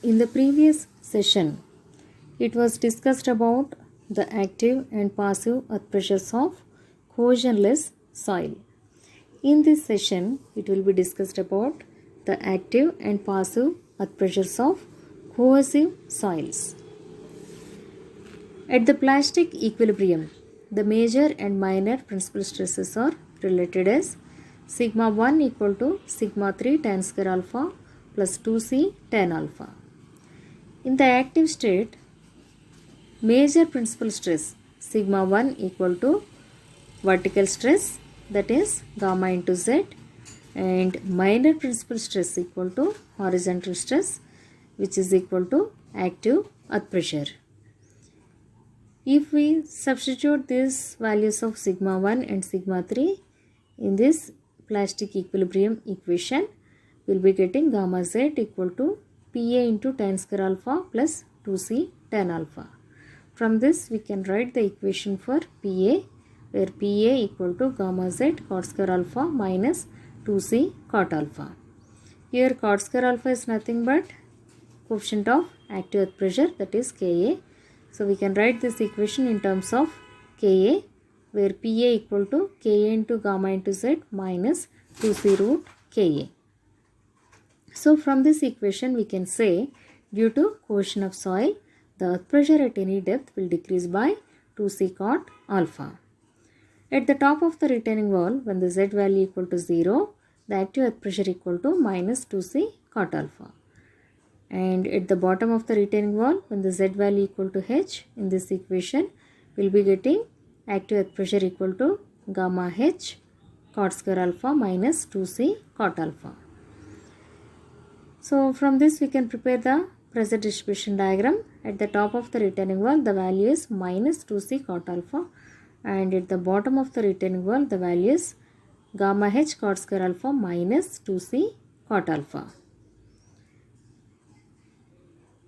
In the previous session, it was discussed about the active and passive earth pressures of cohesionless soil. In this session, it will be discussed about the active and passive earth pressures of cohesive soils. At the plastic equilibrium, the major and minor principal stresses are related as sigma 1 equal to sigma 3 tan square alpha plus 2c tan alpha. In the active state, major principal stress sigma 1 equal to vertical stress, that is gamma into z, and minor principal stress equal to horizontal stress, which is equal to active earth pressure. If we substitute these values of sigma 1 and sigma 3 in this plastic equilibrium equation, we will be getting gamma z equal to Pa into tan square alpha plus 2c tan alpha. From this we can write the equation for Pa, where Pa equal to gamma z cot square alpha minus 2c cot alpha. Here cot square alpha is nothing but coefficient of active earth pressure, that is Ka. So we can write this equation in terms of Ka, where Pa equal to Ka into gamma into z minus 2c root Ka. So from this equation we can say, due to cohesion of soil, the earth pressure at any depth will decrease by 2c cot alpha. At the top of the retaining wall, when the z value equal to 0, the active earth pressure equal to minus 2c cot alpha. And at the bottom of the retaining wall, when the z value equal to h, in this equation we will be getting active earth pressure equal to gamma h cot square alpha minus 2c cot alpha. So from this we can prepare the pressure distribution diagram. At the top of the retaining wall, the value is minus 2c cot alpha, and at the bottom of the retaining wall, the value is gamma h cot square alpha minus 2c cot alpha.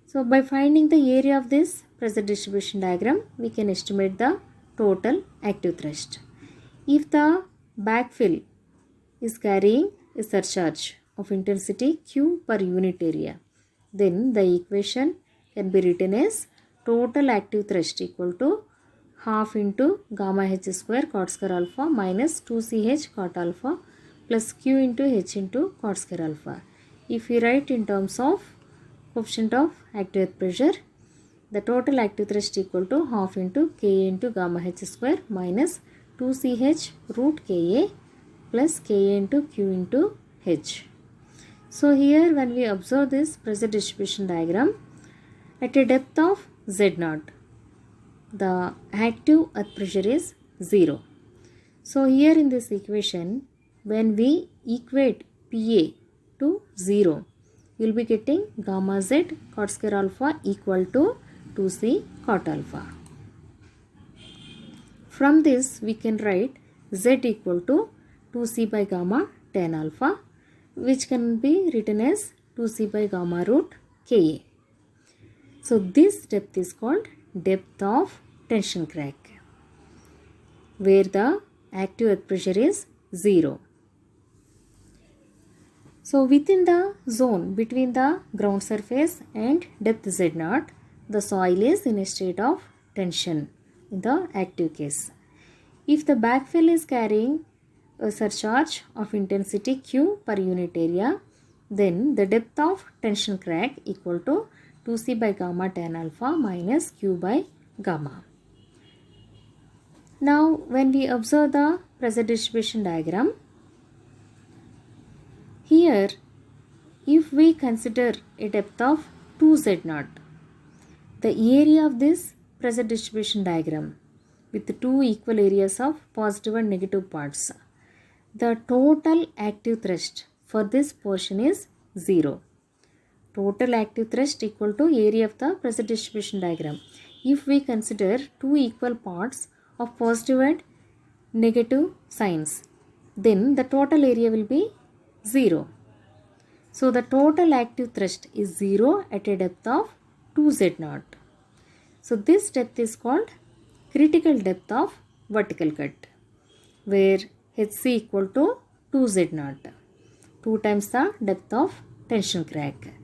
So by finding the area of this pressure distribution diagram, we can estimate the total active thrust. If the backfill is carrying a surcharge of intensity Q per unit area, then the equation can be written as total active thrust equal to half into gamma h square cot square alpha minus 2ch cot alpha plus Q into h into cot square alpha. If we write in terms of coefficient of active earth pressure, the total active thrust equal to half into Ka into gamma h square minus 2ch root Ka plus Ka into Q into h. So here when we observe this pressure distribution diagram, at a depth of Z0, the active earth pressure is 0. So here in this equation, when we equate Pa to 0, you will be getting gamma z cot square alpha equal to 2c cot alpha. From this we can write z equal to 2c by gamma tan alpha, which can be written as 2c by gamma root Ka. So this depth is called depth of tension crack, where the active earth pressure is 0. So within the zone between the ground surface and depth Z0, the soil is in a state of tension in the active case. If the backfill is carrying a surcharge of intensity Q per unit area, then the depth of tension crack equal to 2c by gamma tan alpha minus Q by gamma. Now when we observe the pressure distribution diagram, here if we consider a depth of 2z0, the area of this pressure distribution diagram with two equal areas of positive and negative parts, the total active thrust for this portion is 0. Total active thrust equal to area of the pressure distribution diagram. If we consider two equal parts of positive and negative signs, then the total area will be 0. So the total active thrust is 0 at a depth of 2z0. So this depth is called critical depth of vertical cut, where Hc equal to 2z0, 2 times the depth of tension crack.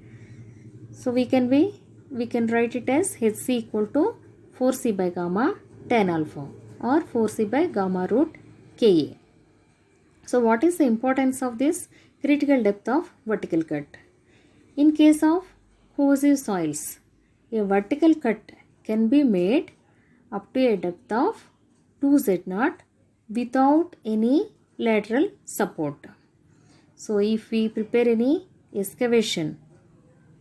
So we can write it as Hc equal to 4c by gamma tan alpha or 4c by gamma root Ka. So what is the importance of this critical depth of vertical cut? In case of corrosive soils, a vertical cut can be made up to a depth of 2z0 without any lateral support. So if we prepare any excavation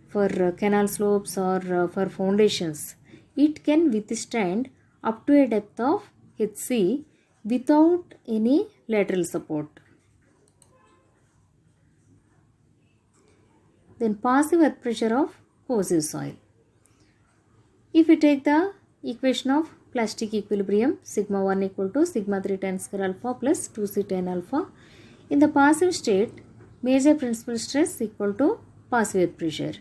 for canal slopes or for foundations, it can withstand up to a depth of Hc without any lateral support. Then passive earth pressure of corrosive soil. If we take the equation of plastic equilibrium, sigma 1 equal to sigma 3 tan square alpha plus 2c tan alpha. In the passive state, major principal stress equal to passive earth pressure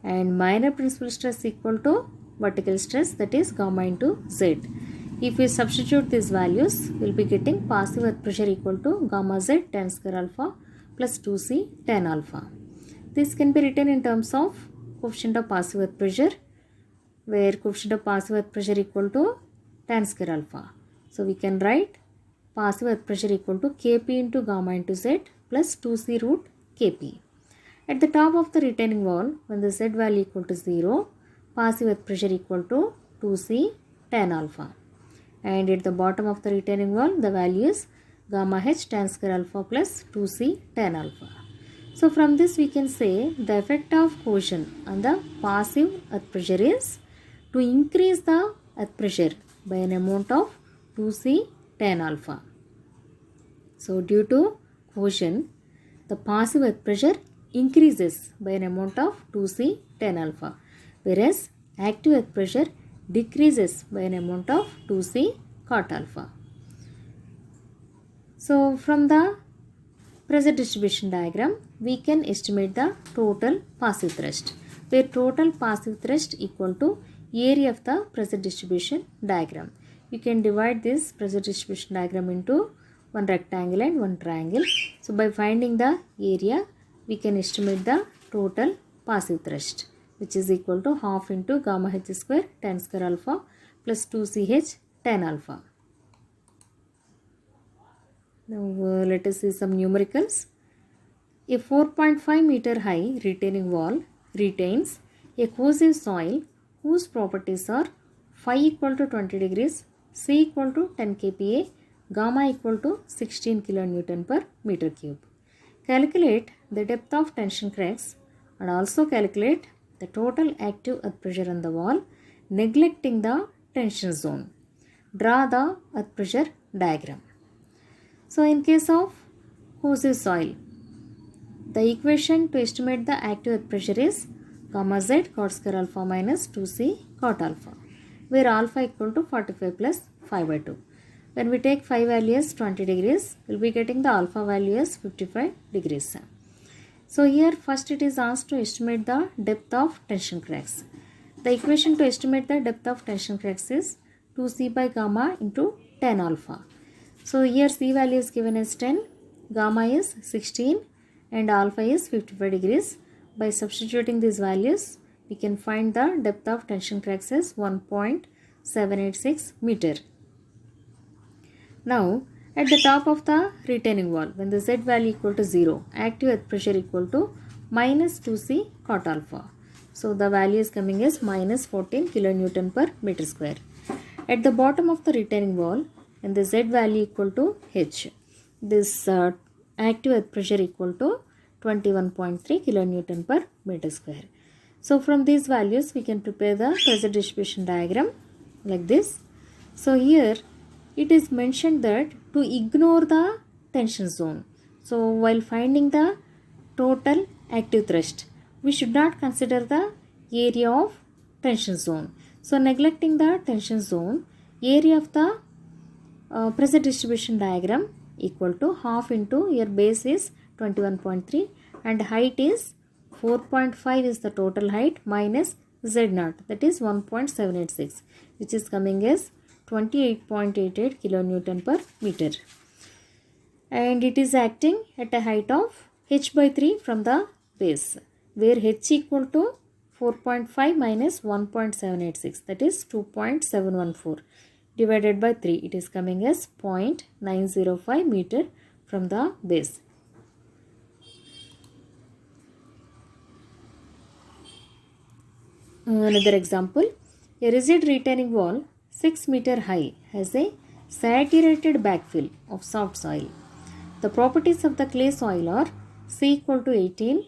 and minor principal stress equal to vertical stress, that is gamma into z. If we substitute these values, we will be getting passive earth pressure equal to gamma z tan square alpha plus 2c tan alpha. This can be written in terms of coefficient of passive earth pressure, where coefficient of passive earth pressure equal to tan square alpha. So we can write passive earth pressure equal to Kp into gamma into z plus 2c root Kp. At the top of the retaining wall, when the z value equal to 0, passive earth pressure equal to 2c tan alpha. And at the bottom of the retaining wall, the value is gamma h tan square alpha plus 2c tan alpha. So from this we can say the effect of cohesion on the passive earth pressure is to increase the earth pressure by an amount of 2c tan alpha. So due to cohesion, the passive earth pressure increases by an amount of 2c tan alpha, whereas active earth pressure decreases by an amount of 2c cot alpha. So from the pressure distribution diagram, we can estimate the total passive thrust, where total passive thrust equal to area of the pressure distribution diagram. You can divide this pressure distribution diagram into one rectangle and one triangle. So by finding the area, we can estimate the total passive thrust, which is equal to half into gamma h square tan square alpha plus 2ch tan alpha. Now let us see some numericals. A 4.5 meter high retaining wall retains a corrosive soil whose properties are phi equal to 20 degrees, C equal to 10 kPa, gamma equal to 16 kN per meter cube. Calculate the depth of tension cracks and also calculate the total active earth pressure on the wall, neglecting the tension zone. Draw the earth pressure diagram. So in case of corrosive soil, the equation to estimate the active earth pressure is gamma z cot square alpha minus 2c cot alpha, where alpha equal to 45 plus 5 by 2. When we take phi value as 20 degrees, we will be getting the alpha value as 55 degrees. So here first it is asked to estimate the depth of tension cracks. The equation to estimate the depth of tension cracks is 2c by gamma into tan alpha. So here C value is given as 10, gamma is 16 and alpha is 55 degrees. By substituting these values, we can find the depth of tension cracks as 1.786 meter. Now at the top of the retaining wall, when the Z value equal to 0, active earth pressure equal to minus 2c cot alpha. So the value is coming as minus 14 kN per meter square. At the bottom of the retaining wall, and the Z value equal to H, this active earth pressure equal to 21.3 kN per meter square. So from these values we can prepare the pressure distribution diagram like this. So here it is mentioned that to ignore the tension zone. So while finding the total active thrust, we should not consider the area of tension zone. So neglecting the tension zone, area of the pressure distribution diagram equal to half into your base is 21.3 and height is 4.5 is the total height minus Z0, that is 1.786, which is coming as 28.88 kN per meter. And it is acting at a height of h by 3 from the base, where h equal to 4.5 minus 1.786, that is 2.714 divided by 3. It is coming as 0.905 meter from the base. Another example, a rigid retaining wall 6 meter high has a saturated backfill of soft soil. The properties of the clay soil are C equal to 18,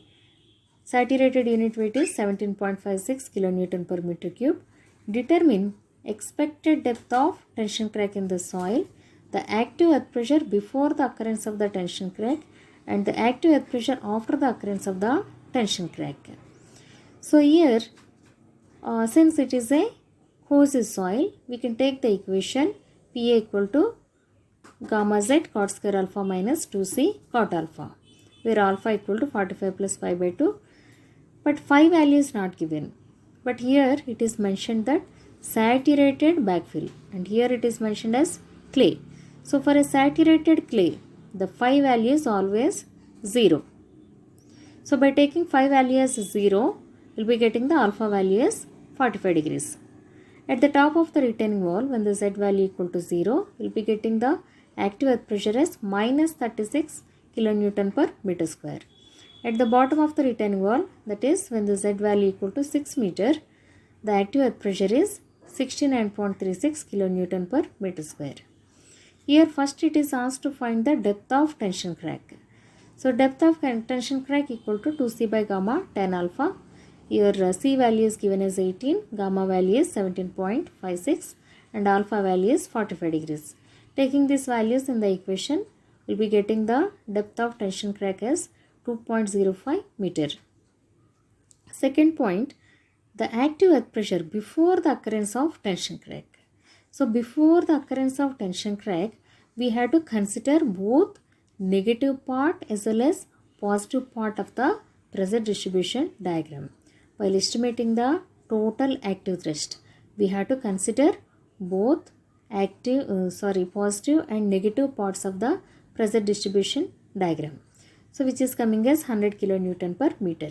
saturated unit weight is 17.56 kilonewton per meter cube. Determine expected depth of tension crack in the soil, the active earth pressure before the occurrence of the tension crack, and the active earth pressure after the occurrence of the tension crack. So here, since it is a coarse soil, we can take the equation Pa equal to gamma z cot square alpha minus 2c cot alpha, where alpha equal to 45 plus 5 by 2. But phi value is not given. But here it is mentioned that saturated backfill, and here it is mentioned as clay. So for a saturated clay, the phi value is always 0. So by taking phi value as 0, we will be getting the alpha value as 45 degrees. At the top of the retaining wall, when the z value equal to 0, we will be getting the active earth pressure as minus 36 kilonewton per meter square. At the bottom of the retaining wall, that is when the z value equal to 6 meter, the active earth pressure is 69.36 kilonewton per meter square. Here first it is asked to find the depth of tension crack. So depth of tension crack equal to 2c by gamma tan alpha. Here c value is given as 18, gamma value is 17.56 and alpha value is 45 degrees. Taking these values in the equation, we will be getting the depth of tension crack as 2.05 meter. Second point, the active earth pressure before the occurrence of tension crack. So before the occurrence of tension crack, we have to consider both negative part as well as positive part of the pressure distribution diagram. While estimating the total active thrust, we have to consider both positive and negative parts of the pressure distribution diagram. So which is coming as 100 kilonewton per meter.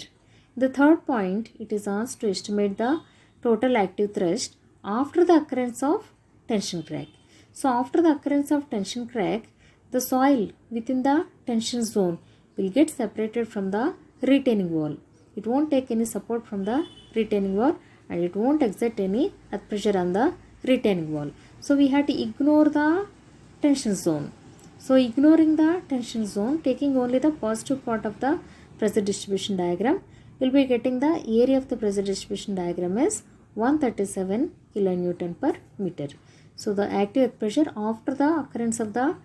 The third point, it is asked to estimate the total active thrust after the occurrence of tension crack. So after the occurrence of tension crack, the soil within the tension zone will get separated from the retaining wall. It won't take any support from the retaining wall and it won't exert any earth pressure on the retaining wall. So we have to ignore the tension zone. So ignoring the tension zone, taking only the positive part of the pressure distribution diagram, we will be getting the area of the pressure distribution diagram is 137 kilonewton per meter. So the active earth pressure after the occurrence of the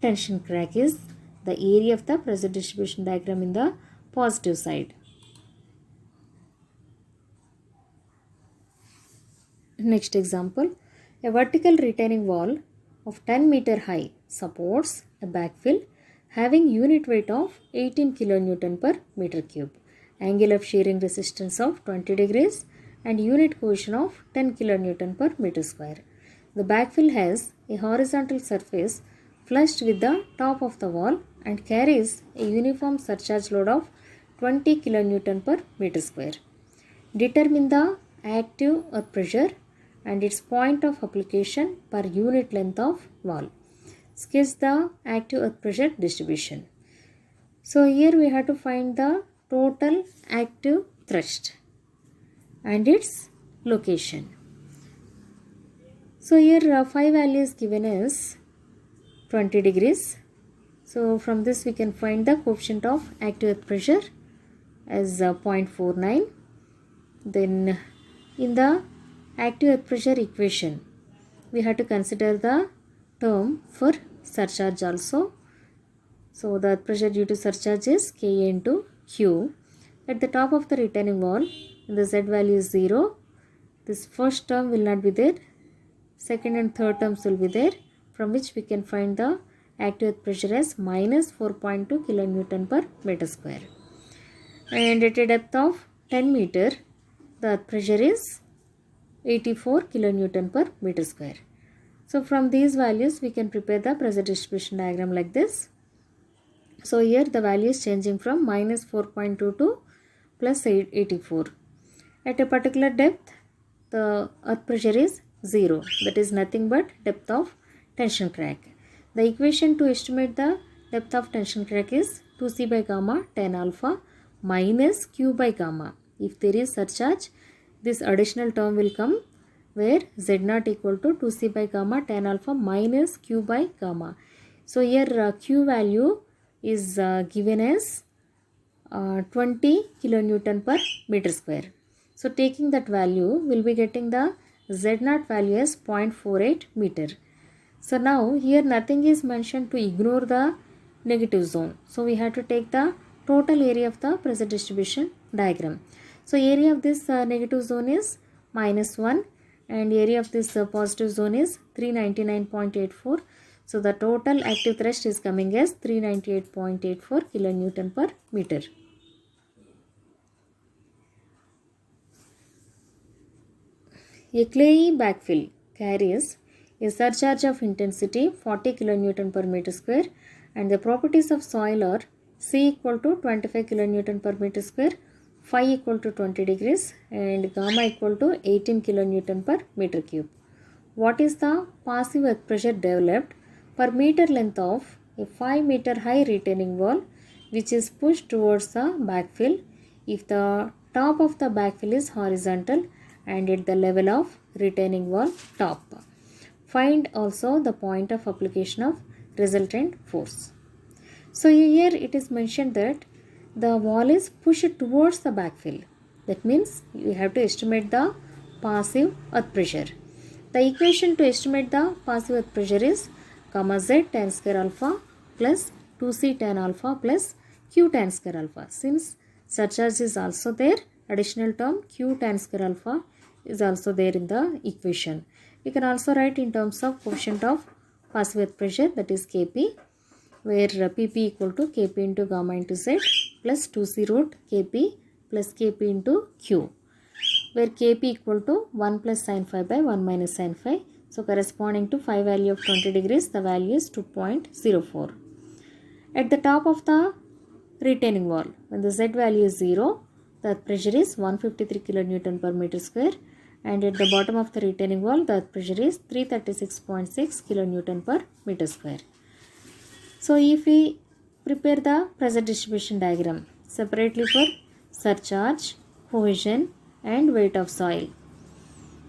tension crack is the area of the pressure distribution diagram in the positive side. Next example, a vertical retaining wall of 10 meter high supports a backfill having unit weight of 18 kilonewton per meter cube, angle of shearing resistance of 20 degrees and unit cohesion of 10 kilonewton per meter square. The backfill has a horizontal surface flushed with the top of the wall and carries a uniform surcharge load of 20 kilonewton per meter square. Determine the active earth pressure and its point of application per unit length of wall. Sketch the active earth pressure distribution. So here we have to find the total active thrust and its location. So here phi value is given as 20 degrees. So from this we can find the coefficient of active earth pressure as 0.49. Then in the active earth pressure equation, we have to consider the term for surcharge also. So the earth pressure due to surcharge is Ka into Q. At the top of the retaining wall, the Z value is 0. This first term will not be there. Second and third terms will be there, from which we can find the active earth pressure as minus 4.2 kilonewton per meter square. And at a depth of 10 meter, the earth pressure is 84 kilonewton per meter square. So from these values we can prepare the pressure distribution diagram like this. So here the value is changing from minus 4.2 to plus 84. At a particular depth, the earth pressure is 0. That is nothing but depth of tension crack. The equation to estimate the depth of tension crack is 2c by gamma tan alpha minus q by gamma. If there is surcharge, this additional term will come where z naught equal to 2c by gamma tan alpha minus q by gamma. So here q value is given as 20 kilonewton per meter square. So taking that value, we will be getting the z naught value as 0.48 meter. So now here nothing is mentioned to ignore the negative zone. So we have to take the total area of the pressure distribution diagram. So area of this negative zone is -1 and area of this positive zone is 399.84. So the total active thrust is coming as 398.84 kilonewton per meter. A clayey backfill carries a surcharge of intensity 40 kilonewton per meter square and the properties of soil are C equal to 25 kilonewton per meter square, phi equal to 20 degrees and gamma equal to 18 kilonewton per meter cube. What is the passive earth pressure developed per meter length of a 5 meter high retaining wall which is pushed towards the backfill if the top of the backfill is horizontal and at the level of retaining wall top. Find also the point of application of resultant force. So here it is mentioned that the wall is pushed towards the backfill. That means you have to estimate the passive earth pressure. The equation to estimate the passive earth pressure is gamma z tan square alpha plus 2c tan alpha plus q tan square alpha. Since surcharge is also there, additional term q tan square alpha is also there in the equation. We can also write in terms of coefficient of passive earth pressure, that is Kp, where Pp equal to Kp into gamma into z plus 2c root Kp plus Kp into q, where Kp equal to 1 plus sin phi by 1 minus sin phi. So corresponding to phi value of 20 degrees, the value is 2.04. At the top of the retaining wall, when the z value is 0, the pressure is 153 kilonewton per meter square, and at the bottom of the retaining wall, the pressure is 336.6 kilonewton per meter square. So if we prepare the pressure distribution diagram separately for surcharge, cohesion and weight of soil,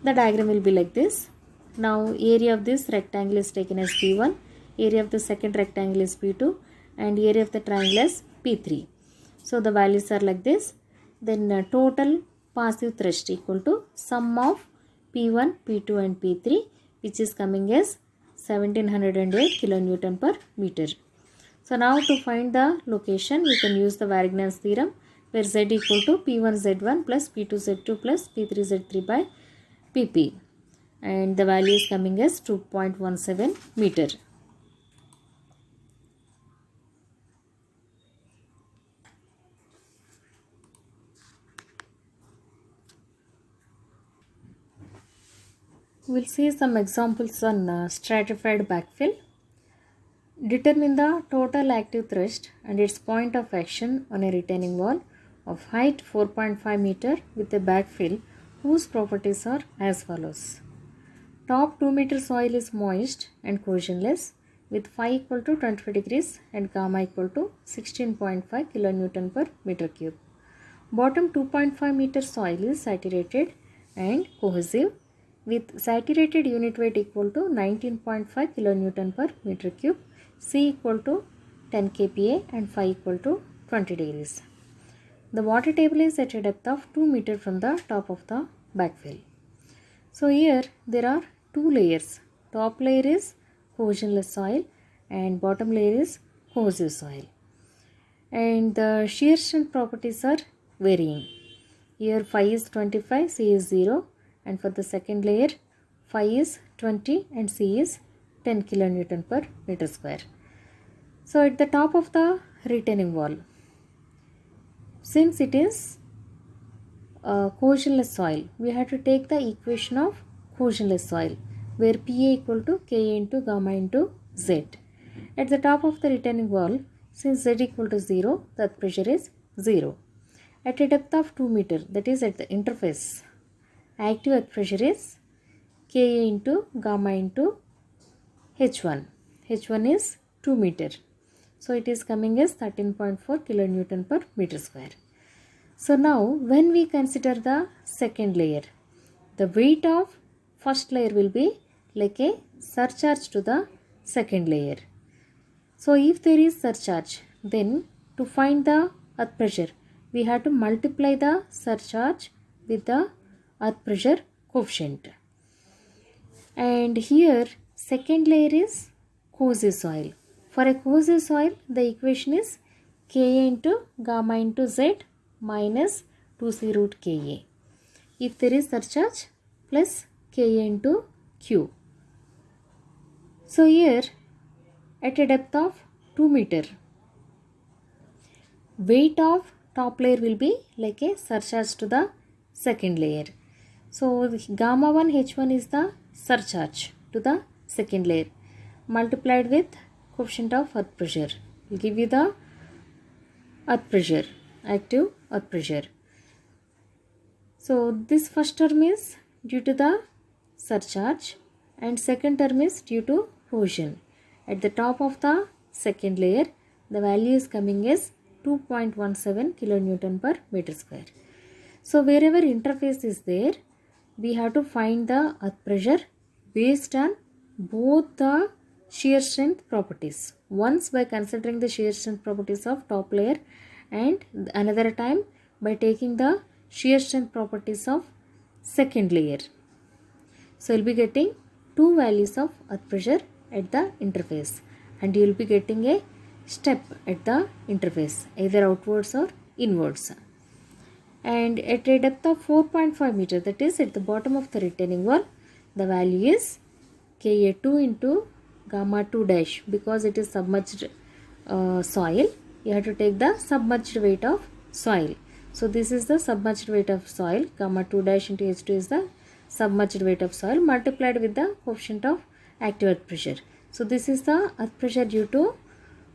the diagram will be like this. Now area of this rectangle is taken as P1, area of the second rectangle is P2 and area of the triangle is P3. So the values are like this. Then total passive thrust equal to sum of P1, P2 and P3, which is coming as 1708 kilonewton per meter. So now to find the location, we can use the Varignan's theorem, where Z equal to P1 Z1 plus P2 Z2 plus P3 Z3 by Pp, and the value is coming as 2.17 meter. We will see some examples on stratified backfill. Determine the total active thrust and its point of action on a retaining wall of height 4.5 meter with a backfill whose properties are as follows. Top 2 meter soil is moist and cohesionless with phi equal to 25 degrees and gamma equal to 16.5 kilonewton per meter cube. Bottom 2.5 meter soil is saturated and cohesive with saturated unit weight equal to 19.5 kilonewton per meter cube, C equal to 10 kPa and phi equal to 20 degrees. The water table is at a depth of 2 meter from the top of the backfill. So here there are two layers. Top layer is cohesionless soil and bottom layer is cohesive soil. And the shear strength properties are varying. Here phi is 25, C is 0, and for the second layer phi is 20 and C is 10 kilonewton per meter square. So at the top of the retaining wall, since it is cohesionless soil, we have to take the equation of cohesionless soil, where Pa equal to Ka into gamma into Z. At the top of the retaining wall, since Z equal to 0, the pressure is 0. At a depth of 2 meter, that is at the interface, active earth pressure is Ka into gamma into H1. H1 is 2 meter. So it is coming as 13.4 kilonewton per meter square. So now when we consider the second layer, the weight of first layer will be like a surcharge to the second layer. So if there is surcharge, then to find the earth pressure, we have to multiply the surcharge with the earth pressure coefficient. And here second layer is cozy soil. For a cozy soil, the equation is Ka into gamma into Z minus 2c root Ka. If there is surcharge, plus Ka into Q. So here at a depth of 2 meter, weight of top layer will be like a surcharge to the second layer. So gamma 1 H1 is the surcharge to the second layer multiplied with coefficient of earth pressure will give you the earth pressure, active earth pressure. So this first term is due to the surcharge and second term is due to cohesion. At the top of the second layer, the value is coming as 2.17 kilonewton per meter square. So wherever interface is there, we have to find the earth pressure based on both the shear strength properties. Once by considering the shear strength properties of top layer and another time by taking the shear strength properties of second layer. So you will be getting two values of earth pressure at the interface and you will be getting a step at the interface either outwards or inwards. And at a depth of 4.5 meter, that is at the bottom of the retaining wall, the value is Ka2 into gamma 2 dash. Because it is submerged soil, you have to take the submerged weight of soil. So this is the submerged weight of soil, gamma 2 dash into H2 is the submerged weight of soil multiplied with the coefficient of active earth pressure. So this is the earth pressure due to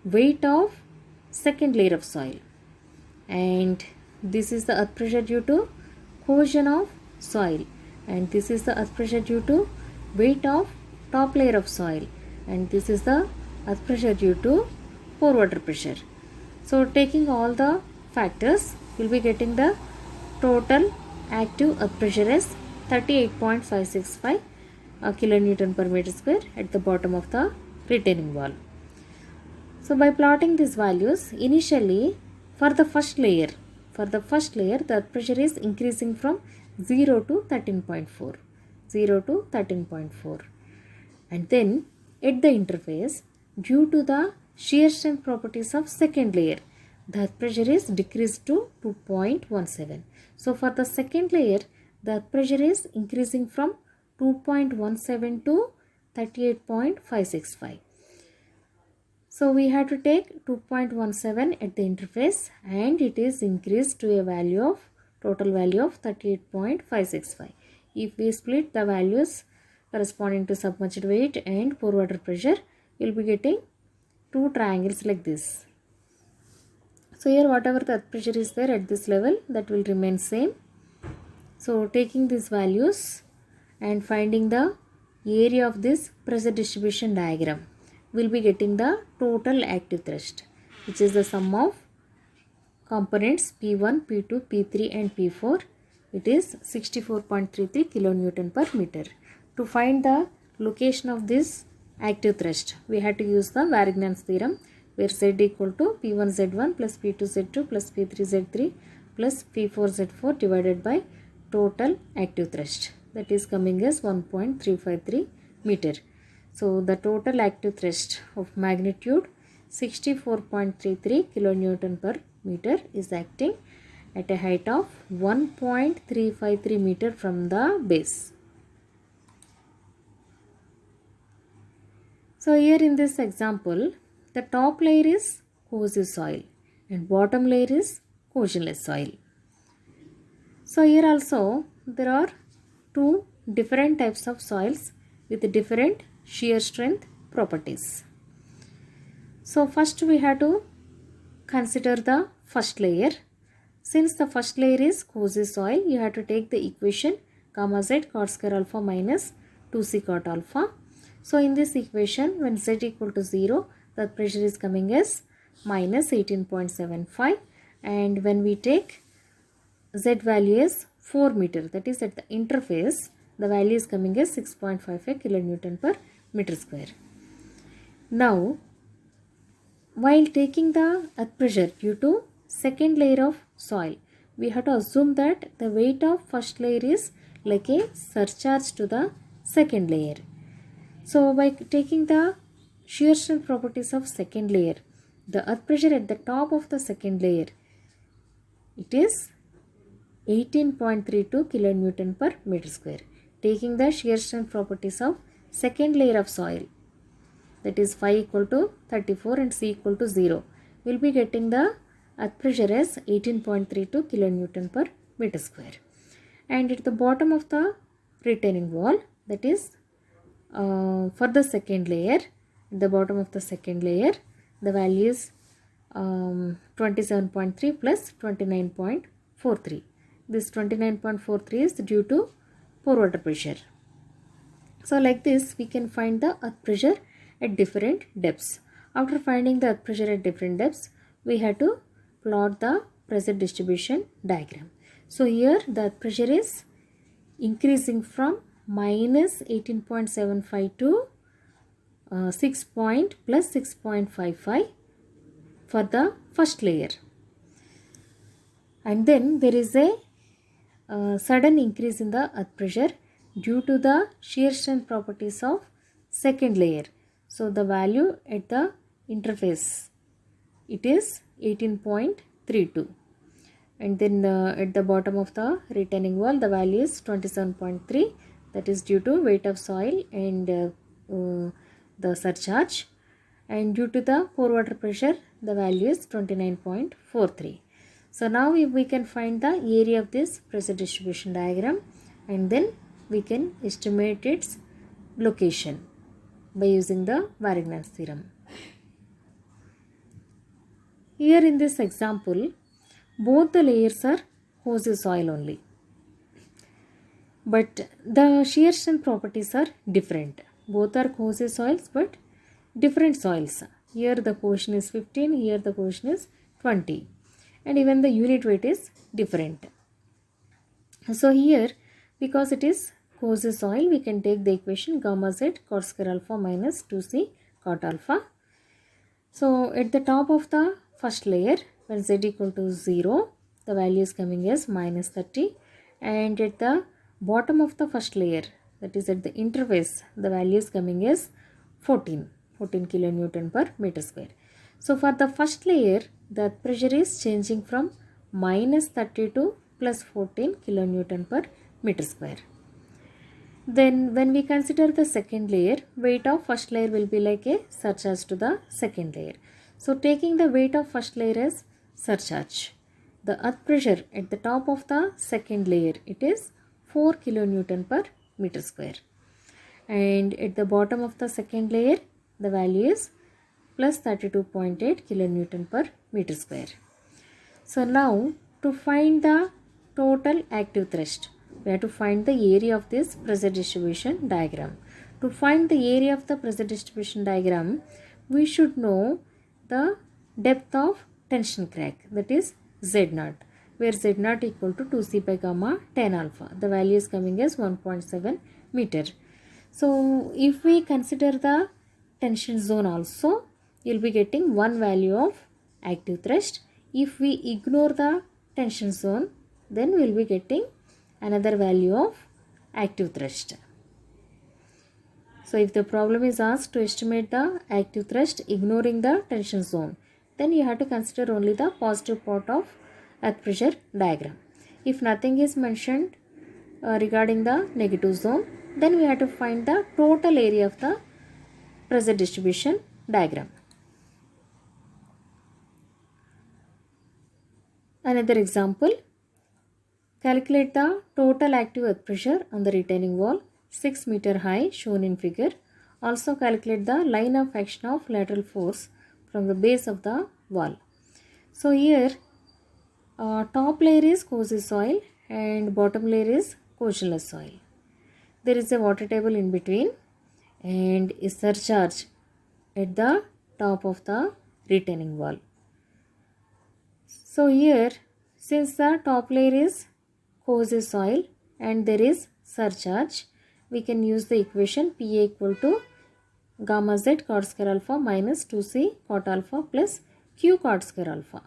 weight of second layer of soil, and this is the earth pressure due to cohesion of soil, and this is the earth pressure due to weight of top layer of soil, and this is the earth pressure due to pore water pressure. So taking all the factors, we will be getting the total active earth pressure as 38.565 kilonewton per meter square at the bottom of the retaining wall. So by plotting these values, initially for the first layer, the earth pressure is increasing from 0 to 13.4. 0 to 13.4. And then at the interface, due to the shear strength properties of second layer, the earth pressure is decreased to 2.17. So for the second layer, the earth pressure is increasing from 2.17 to 38.565. So we have to take 2.17 at the interface and it is increased to a value of total value of 38.565. If we split the values corresponding to submerged weight and pore water pressure, you will be getting two triangles like this. So here whatever the earth pressure is there at this level, that will remain same. So taking these values and finding the area of this pressure distribution diagram, we will be getting the total active thrust, which is the sum of components P1, P2, P3 and P4. It is 64.33 kilonewton per meter. To find the location of this active thrust, we had to use the Varignon's theorem, where Z equal to P1Z1 plus P2Z2 plus P3Z3 plus P4Z4 divided by total active thrust. That is coming as 1.353 meter. So the total active thrust of magnitude 64.33 kilonewton per meter is acting at a height of 1.353 meter from the base. So here in this example, the top layer is cozy soil and bottom layer is cohesionless soil. So here also there are two different types of soils with different shear strength properties. So first we have to consider the first layer. since the first layer is cozy soil, you have to take the equation gamma z cot square alpha minus 2c cot alpha. So in this equation, when z equal to 0, the pressure is coming as minus 18.75, and when we take z value is 4 meter, that is at the interface, the value is coming as 6.55 kilonewton per meter square. Now, while taking the earth pressure due to second layer of soil, we have to assume that the weight of first layer is like a surcharge to the second layer. So by taking the shear strength properties of second layer, the earth pressure at the top of the second layer, it is 18.32 kilonewton per meter square. Taking the shear strength properties of second layer of soil, that is phi equal to 34 and c equal to 0, we will be getting the earth pressure as 18.32 kilonewton per meter square. And at the bottom of the retaining wall, that is for the second layer, at the bottom of the second layer, the value is 27.3 plus 29.43. This 29.43 is due to pore water pressure. So like this, we can find the earth pressure at different depths. After finding the earth pressure at different depths, we have to plot the pressure distribution diagram. So here the earth pressure is increasing from minus 18.75 to 6 plus 6.55 for the first layer. And then there is a sudden increase in the earth pressure due to the shear strength properties of second layer. So the value at the interface, it is 18.32, and then at the bottom of the retaining wall, the value is 27.3, that is due to weight of soil and the surcharge, and due to the pore water pressure, the value is 29.43. So now we can find the area of this pressure distribution diagram, and then we can estimate its location by using the Varignan's theorem. Here in this example, both the layers are cozy soil only, but the shear strength properties are different. Both are cozy soils but different soils. Here the cohesion is 15, here the cohesion is 20, and even the unit weight is different. So here, because it is cozy soil, we can take the equation gamma z cot square alpha minus 2c cot alpha. So at the top of the first layer, when z equal to 0, the value is coming as minus 30, and at the bottom of the first layer, that is at the interface, the value is coming as 14 kilonewton per meter square. So for the first layer, the pressure is changing from minus 30 to plus 14 kilonewton per meter square. Then when we consider the second layer, weight of first layer will be like a surcharge to the second layer. So taking the weight of first layer as surcharge, the earth pressure at the top of the second layer, it is 4 kilonewton per meter square. And at the bottom of the second layer, the value is plus 32.8 kilonewton per meter square. So now to find the total active thrust, we have to find the area of this pressure distribution diagram. To find the area of the pressure distribution diagram, we should know the depth of tension crack, that is Z0, where Z0 equal to 2c by gamma tan alpha. The value is coming as 1.7 meter. So if we consider the tension zone also, you will be getting one value of active thrust. If we ignore the tension zone, then we will be getting another value of active thrust. So if the problem is asked to estimate the active thrust ignoring the tension zone, then you have to consider only the positive part of earth pressure diagram. If nothing is mentioned regarding the negative zone, then we have to find the total area of the pressure distribution diagram. Another example, calculate the total active earth pressure on the retaining wall 6 meter high shown in figure. Also calculate the line of action of lateral force from the base of the wall. So here Top layer is cozy soil and bottom layer is coachless soil. There is a water table in between and a surcharge at the top of the retaining wall. So here, since the top layer is cozy soil and there is surcharge, we can use the equation PA equal to gamma z cot square alpha minus 2c cot alpha plus q cot square alpha.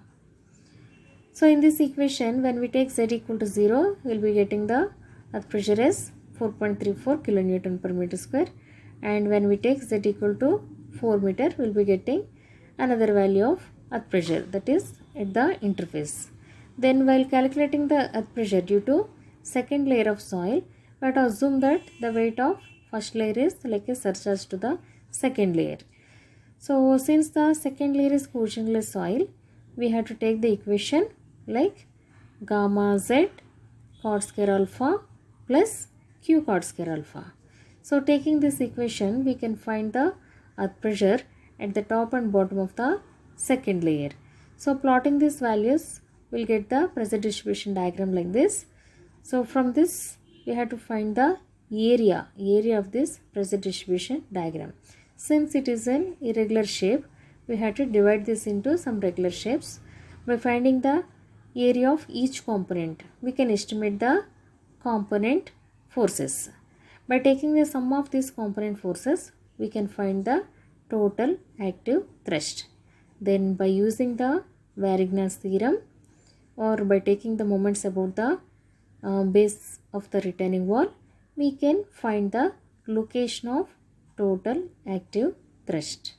So in this equation, when we take z equal to 0, we will be getting the earth pressure as 4.34 kilonewton per meter square, and when we take z equal to 4 meter, we will be getting another value of earth pressure, that is at the interface. Then while calculating the earth pressure due to second layer of soil, we have to assume that the weight of first layer is like a surcharge to the second layer. So since the second layer is coachless soil, we have to take the equation like gamma z cot square alpha plus q cot square alpha. So taking this equation, we can find the earth pressure at the top and bottom of the second layer. So plotting these values, we'll get the pressure distribution diagram like this. So from this, we have to find the area of this pressure distribution diagram. Since it is an irregular shape, we have to divide this into some regular shapes. By finding the area of each component, we can estimate the component forces. By taking the sum of these component forces, we can find the total active thrust. Then by using the Varigna's theorem or by taking the moments about the base of the retaining wall, we can find the location of total active thrust.